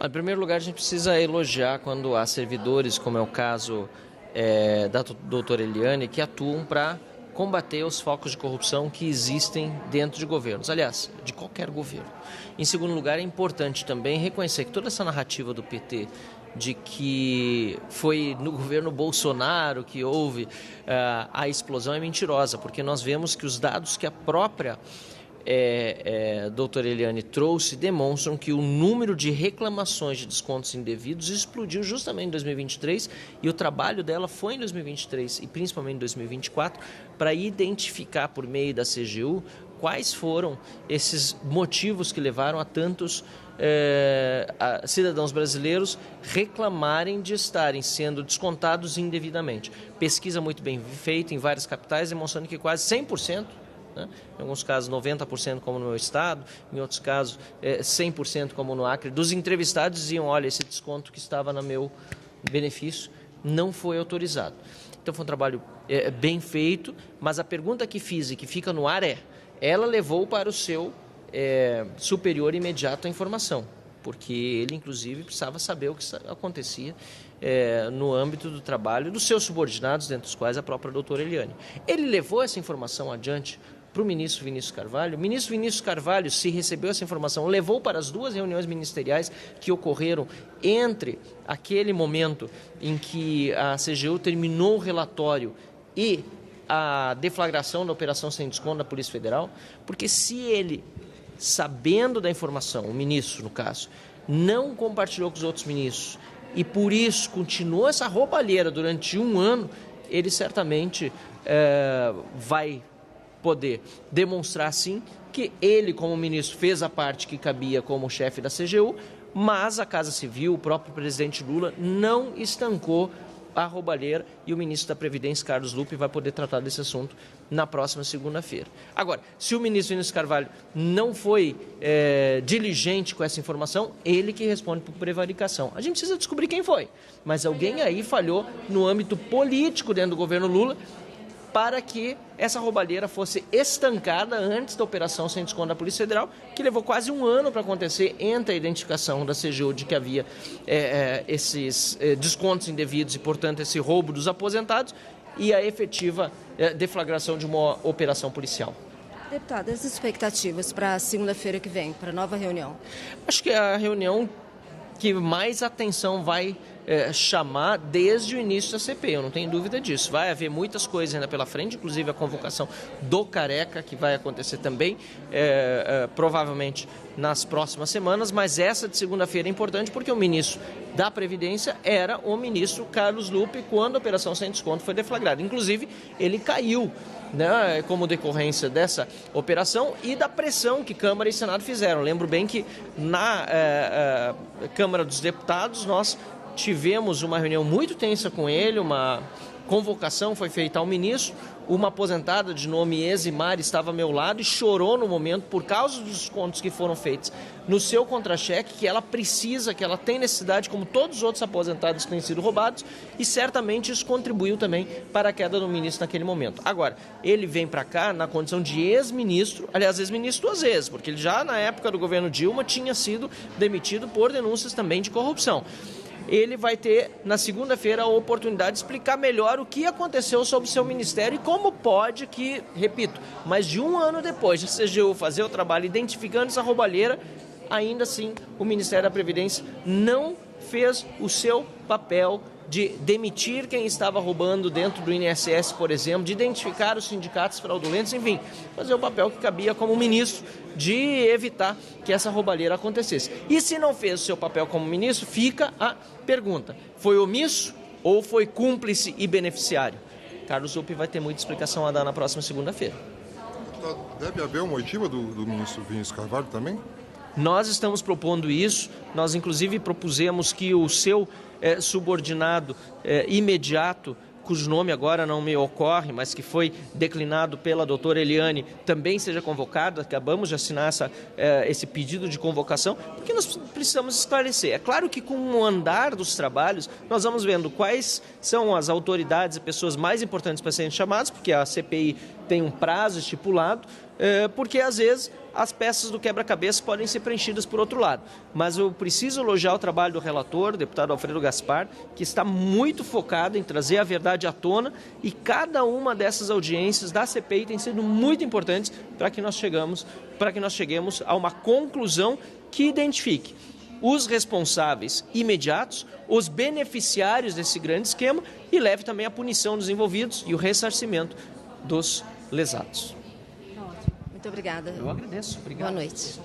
Em primeiro lugar, a gente precisa elogiar quando há servidores, como é o caso da doutora Eliane, que atuam para combater os focos de corrupção que existem dentro de governos, aliás, de qualquer governo. Em segundo lugar, é importante também reconhecer que toda essa narrativa do PT de que foi no governo Bolsonaro que houve a explosão é mentirosa, porque nós vemos que os dados que a própria doutora Eliane trouxe demonstram que o número de reclamações de descontos indevidos explodiu justamente em 2023 e o trabalho dela foi em 2023 e principalmente em 2024 para identificar por meio da CGU quais foram esses motivos que levaram a tantos cidadãos brasileiros reclamarem de estarem sendo descontados indevidamente. Pesquisa muito bem feita em várias capitais demonstrando que quase 100%, em alguns casos 90% como no meu estado, em outros casos 100% como no Acre, dos entrevistados diziam, olha, esse desconto que estava no meu benefício não foi autorizado. Então foi um trabalho bem feito, mas a pergunta que fiz e que fica no ar ela levou para o seu superior imediato a informação, porque ele inclusive precisava saber o que acontecia no âmbito do trabalho dos seus subordinados, dentre os quais a própria doutora Eliane. Ele levou essa informação adiante para o ministro Vinícius Carvalho. O ministro Vinícius Carvalho, se recebeu essa informação, levou para as duas reuniões ministeriais que ocorreram entre aquele momento em que a CGU terminou o relatório e a deflagração da operação sem desconto da Polícia Federal, porque se ele, sabendo da informação, o ministro no caso, não compartilhou com os outros ministros e por isso continuou essa roubalheira durante um ano, ele certamente vai poder demonstrar, sim, que ele, como ministro, fez a parte que cabia como chefe da CGU, mas a Casa Civil, o próprio presidente Lula, não estancou a roubalheira e o ministro da Previdência, Carlos Lupe, vai poder tratar desse assunto na próxima segunda-feira. Agora, se o ministro Vinícius Carvalho não foi diligente com essa informação, ele que responde por prevaricação. A gente precisa descobrir quem foi, mas alguém aí falhou no âmbito político dentro do governo Lula para que essa roubalheira fosse estancada antes da operação sem desconto da Polícia Federal, que levou quase um ano para acontecer entre a identificação da CGU de que havia esses descontos indevidos e, portanto, esse roubo dos aposentados e a efetiva deflagração de uma operação policial. Deputado, as expectativas para a segunda-feira que vem, para a nova reunião? Acho que é a reunião que mais atenção vai chamar desde o início da CPI, eu não tenho dúvida disso. Vai haver muitas coisas ainda pela frente, inclusive a convocação do Careca, que vai acontecer também, provavelmente nas próximas semanas, mas essa de segunda-feira é importante porque o ministro da Previdência era o ministro Carlos Lupe quando a operação sem desconto foi deflagrada. Inclusive, ele caiu, como decorrência dessa operação e da pressão que Câmara e Senado fizeram. Lembro bem que na Câmara dos Deputados nós tivemos uma reunião muito tensa com ele, uma convocação foi feita ao ministro, uma aposentada de nome Eximar estava ao meu lado e chorou no momento por causa dos descontos que foram feitos no seu contra-cheque, que ela precisa, que ela tem necessidade, como todos os outros aposentados que têm sido roubados, e certamente isso contribuiu também para a queda do ministro naquele momento. Agora, ele vem para cá na condição de ex-ministro, aliás, ex-ministro duas vezes, porque ele já na época do governo Dilma tinha sido demitido por denúncias também de corrupção. Ele vai ter, na segunda-feira, a oportunidade de explicar melhor o que aconteceu sobre o seu ministério e como pode que, repito, mais de um ano depois de a CGU fazer o trabalho identificando essa roubalheira, ainda assim o Ministério da Previdência não fez o seu papel de demitir quem estava roubando dentro do INSS, por exemplo, de identificar os sindicatos fraudulentos, enfim, fazer o papel que cabia como ministro de evitar que essa roubalheira acontecesse. E se não fez o seu papel como ministro, fica a pergunta, foi omisso ou foi cúmplice e beneficiário? Carlos Lupe vai ter muita explicação a dar na próxima segunda-feira. Deve haver uma oitiva do ministro Vinícius Carvalho também? Nós estamos propondo isso, nós inclusive propusemos que o seu subordinado imediato, cujo nome agora não me ocorre, mas que foi declinado pela doutora Eliane, também seja convocado. Acabamos de assinar esse pedido de convocação, porque nós precisamos esclarecer. É claro que com o andar dos trabalhos, nós vamos vendo quais são as autoridades e pessoas mais importantes para serem chamadas, porque a CPI tem um prazo estipulado, porque às vezes as peças do quebra-cabeça podem ser preenchidas por outro lado. Mas eu preciso elogiar o trabalho do relator, o deputado Alfredo Gaspar, que está muito focado em trazer a verdade à tona, e cada uma dessas audiências da CPI tem sido muito importantes para que nós cheguemos a uma conclusão que identifique os responsáveis imediatos, os beneficiários desse grande esquema e leve também a punição dos envolvidos e o ressarcimento dos lesados. Muito obrigada. Eu agradeço. Obrigado. Boa noite.